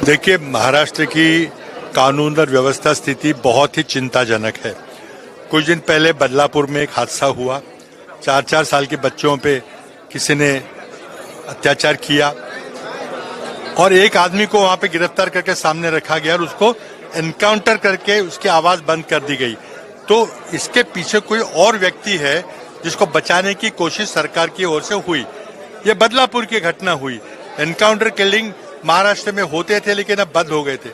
देखिए, महाराष्ट्र की कानून और व्यवस्था स्थिति बहुत ही चिंताजनक है। कुछ दिन पहले बदलापुर में एक हादसा हुआ। 4-4 साल के बच्चों पे किसी ने अत्याचार किया और एक आदमी को वहां पे गिरफ्तार करके सामने रखा गया और उसको एनकाउंटर करके उसकी आवाज बंद कर दी गई। तो इसके पीछे कोई और व्यक्ति है जिसको बचाने की कोशिश सरकार की ओर से हुई। ये बदलापुर की घटना हुई। एनकाउंटर किलिंग महाराष्ट्र में होते थे लेकिन अब बंद हो गए थे।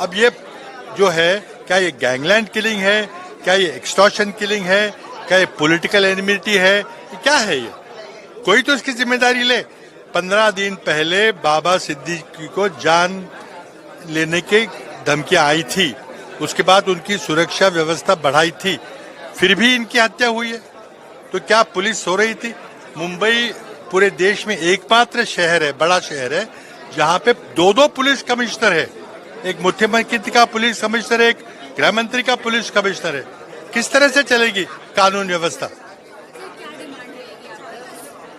अब ये जो है, क्या ये गैंगलैंड किलिंग है, क्या ये एक्सटॉर्शन किलिंग है, क्या ये पॉलिटिकल एनिमिटी है, क्या है ये? कोई तो इसकी जिम्मेदारी ले। 15 दिन पहले बाबा सिद्दीकी को जान लेने की धमकियां आई थी, उसके बाद उनकी सुरक्षा व्यवस्था बढ़ाई थी, फिर भी इनकी हत्या हुई है। तो क्या पुलिस सो रही थी? मुंबई पूरे देश में एकमात्र शहर है, बड़ा शहर है, जहां पे 2-2 पुलिस कमिश्नर है। एक मुख्यमंत्री का पुलिस कमिश्नर है, एक गृह मंत्री का पुलिस कमिश्नर है। किस तरह से चलेगी कानून व्यवस्था?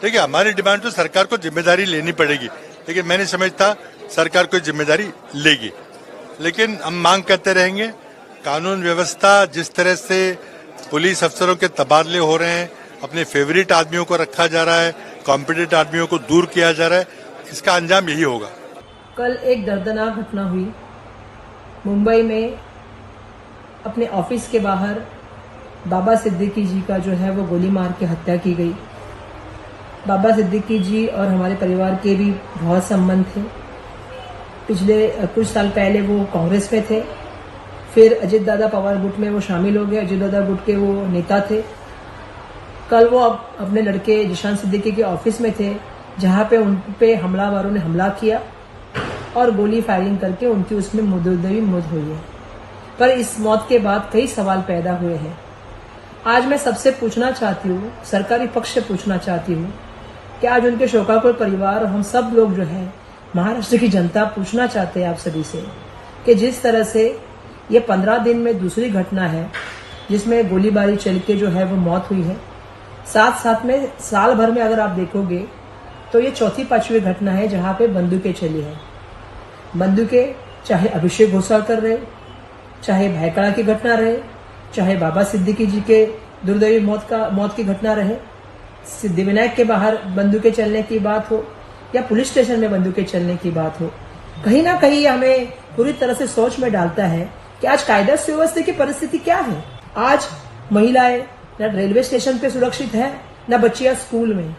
देखिए, हमारी डिमांड तो सरकार को जिम्मेदारी लेनी पड़ेगी, लेकिन मैं नहीं समझता सरकार कोई जिम्मेदारी लेगी। लेकिन हम मांग करते रहेंगे। कानून व्यवस्था जिस तरह से पुलिस अफसरों के तबादले हो रहे हैं, अपने फेवरेट आदमियों को रखा जा रहा है, कॉम्पिटेंट आदमियों को दूर किया जा रहा है, इसका अंजाम यही होगा। कल एक दर्दनाक घटना हुई मुंबई में। अपने ऑफिस के बाहर बाबा सिद्दीकी जी का जो है वो गोली मार के हत्या की गई। बाबा सिद्दीकी जी और हमारे परिवार के भी बहुत संबंध थे। पिछले कुछ साल पहले वो कांग्रेस में थे, फिर अजित दादा पवार गुट में वो शामिल हो गए। अजित दादा गुट के वो नेता थे। कल वो अपने लड़के जिशान सिद्दीकी के ऑफिस में थे, जहां पे उन पे हमलावरों ने हमला किया और गोली फायरिंग करके उनकी उसमें मुद्दई मौत हुई है। पर इस मौत के बाद कई सवाल पैदा हुए हैं। आज मैं सबसे पूछना चाहती हूँ, सरकारी पक्ष से पूछना चाहती हूँ कि आज उनके शोकाकुल परिवार और हम सब लोग जो है महाराष्ट्र की जनता पूछना चाहते हैं आप सभी से कि जिस तरह से ये 15 दिन में दूसरी घटना है जिसमें गोलीबारी चल के जो है वो मौत हुई है, साथ साथ में साल भर में अगर आप देखोगे तो ये 4-5वीं घटना है जहां पे बंदूकें चली है। बंदूकें चाहे अभिषेक घोसाळकर रहे, चाहे भायखळा की घटना रहे, चाहे बाबा सिद्दीकी जी के दुर्दैवी मौत की घटना रहे, सिद्धिविनायक के बाहर बंदूकें चलने की बात हो या पुलिस स्टेशन में बंदूकें चलने की बात हो, कहीं ना कहीं हमें पूरी तरह से सोच में डालता है कि आज कायदा सुव्यवस्था की परिस्थिति क्या है। आज महिलाएं न रेलवे स्टेशन पे सुरक्षित है, न बच्चियां स्कूल में।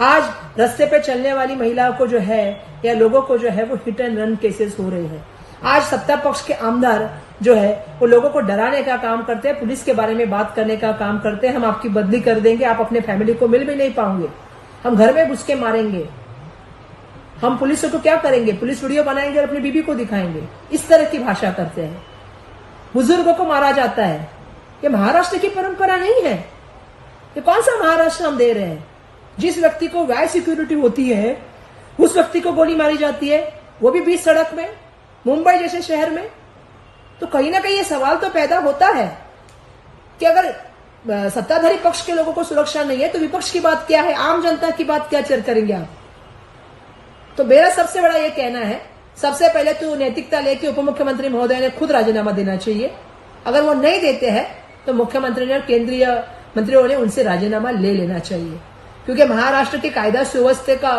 आज रास्ते पे चलने वाली महिलाओं को जो है या लोगों को जो है वो हिट एंड रन केसेस हो रहे हैं। आज सत्ता पक्ष के आमदार जो है वो लोगों को डराने का काम करते हैं, पुलिस के बारे में बात करने का काम करते हैं। हम आपकी बदली कर देंगे, आप अपने फैमिली को मिल भी नहीं पाओगे, हम घर में घुस के मारेंगे, हम पुलिस को क्या करेंगे, पुलिस वीडियो बनाएंगे और अपनी बीबी को दिखाएंगे। इस तरह की भाषा करते हैं। बुजुर्गों को मारा जाता है। ये महाराष्ट्र की परंपरा नहीं है। ये कौन सा महाराष्ट्र हम दे रहे हैं? जिस व्यक्ति को वाई सिक्योरिटी होती है उस व्यक्ति को गोली मारी जाती है, वो भी बीच सड़क में, मुंबई जैसे शहर में। तो कहीं ना कहीं ये सवाल तो पैदा होता है कि अगर सत्ताधारी पक्ष के लोगों को सुरक्षा नहीं है तो विपक्ष की बात क्या है, आम जनता की बात क्या करेंगे आप? तो मेरा सबसे बड़ा ये कहना है, सबसे पहले तो नैतिकता लेके उप मुख्यमंत्री महोदय ने खुद राजीनामा देना चाहिए। अगर वो नहीं देते हैं तो मुख्यमंत्री ने और केंद्रीय मंत्रियों ने उनसे राजीनामा ले लेना चाहिए, क्योंकि महाराष्ट्र की कायदा सुव्यवस्था का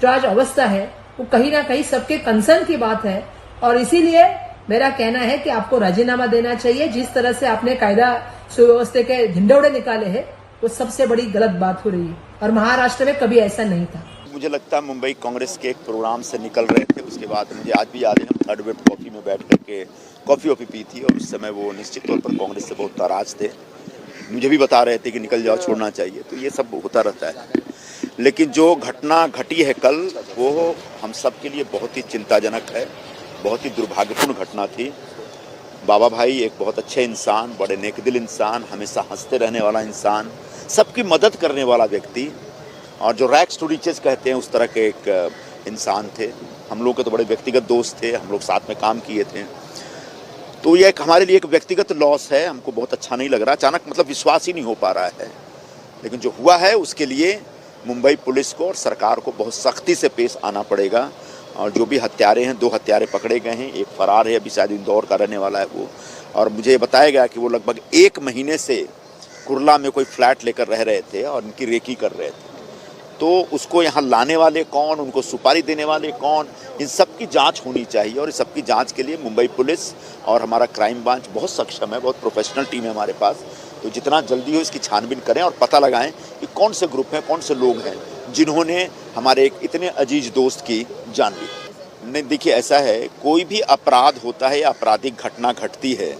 जो आज अवस्था है वो कहीं ना कहीं सबके कंसर्न की बात है। और इसीलिए मेरा कहना है कि आपको राजीनामा देना चाहिए। जिस तरह से आपने कायदा सुव्यवस्था के झंडोड़े निकाले हैं वो सबसे बड़ी गलत बात हो रही है और महाराष्ट्र में कभी ऐसा नहीं था। मुझे लगता है मुंबई कांग्रेस के एक प्रोग्राम से निकल रहे थे, उसके बाद मुझे आज भी याद है हम थर्ड वेब कॉफी में बैठ करके कॉफी पी थी और उस समय वो निश्चित तौर पर कांग्रेस से बहुत नाराज थे। मुझे भी बता रहे थे कि निकल जाओ, छोड़ना चाहिए। तो ये सब होता रहता है। लेकिन जो घटना घटी है कल, वो हम सब के लिए बहुत ही चिंताजनक है, बहुत ही दुर्भाग्यपूर्ण घटना थी। बाबा भाई एक बहुत अच्छे इंसान, बड़े नेकदिल इंसान, हमेशा हंसते रहने वाला इंसान, सबकी मदद करने वाला व्यक्ति, और जो रैग्स टू रिचेस कहते हैं उस तरह के एक इंसान थे। हम लोग के तो बड़े व्यक्तिगत दोस्त थे, हम लोग साथ में काम किए थे। तो ये हमारे लिए एक व्यक्तिगत लॉस है, हमको बहुत अच्छा नहीं लग रहा। अचानक मतलब विश्वास ही नहीं हो पा रहा है। लेकिन जो हुआ है उसके लिए मुंबई पुलिस को और सरकार को बहुत सख्ती से पेश आना पड़ेगा और जो भी हत्यारे हैं, 2 हत्यारे पकड़े गए हैं, एक फरार है, अभी शायद इंदौर का रहने वाला है वो। और मुझे बताया गया कि वो लगभग 1 महीने से कुर्ला में कोई फ्लैट लेकर रह रहे थे और उनकी रेकी कर रहे थे। तो उसको यहाँ लाने वाले कौन, उनको सुपारी देने वाले कौन, इन सब की जांच होनी चाहिए। और इस सब की जांच के लिए मुंबई पुलिस और हमारा क्राइम ब्रांच बहुत सक्षम है, बहुत प्रोफेशनल टीम है हमारे पास। तो जितना जल्दी हो इसकी छानबीन करें और पता लगाएं कि कौन से ग्रुप हैं, कौन से लोग हैं जिन्होंने हमारे एक इतने अजीज दोस्त की जान ली। नहीं, देखिए ऐसा है, कोई भी अपराध होता है या आपराधिक घटना घटती है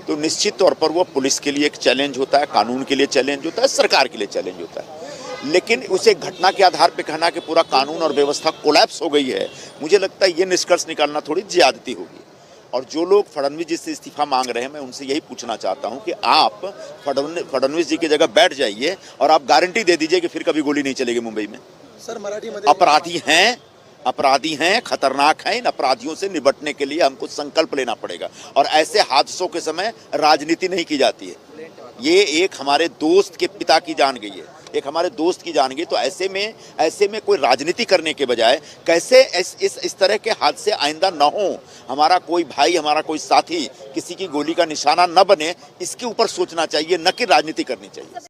तो निश्चित तौर पर वो पुलिस के लिए एक चैलेंज होता है, कानून के लिए चैलेंज होता है, सरकार के लिए चैलेंज होता है। लेकिन उसे घटना के आधार पर कहना कि पूरा कानून और व्यवस्था कोलैप्स हो गई है, मुझे लगता है ये निष्कर्ष निकालना थोड़ी ज्यादती होगी। और जो लोग फडणवीस जी से इस्तीफा मांग रहे हैं, मैं उनसे यही पूछना चाहता हूं कि आप फडणवीस जी की जगह बैठ जाइए और आप गारंटी दे दीजिए कि फिर कभी गोली नहीं चलेगी मुंबई में। सर मराठी अपराधी हैं, खतरनाक हैं। इन अपराधियों से निपटने के लिए हमको संकल्प लेना पड़ेगा। और ऐसे हादसों के समय राजनीति नहीं की जाती है। ये एक हमारे दोस्त के पिता की जान गई है, एक हमारे दोस्त की जान गई। तो ऐसे में कोई राजनीति करने के बजाय कैसे इस तरह के हादसे आइंदा न हो, हमारा कोई भाई, हमारा कोई साथी किसी की गोली का निशाना न बने, इसके ऊपर सोचना चाहिए, न कि राजनीति करनी चाहिए।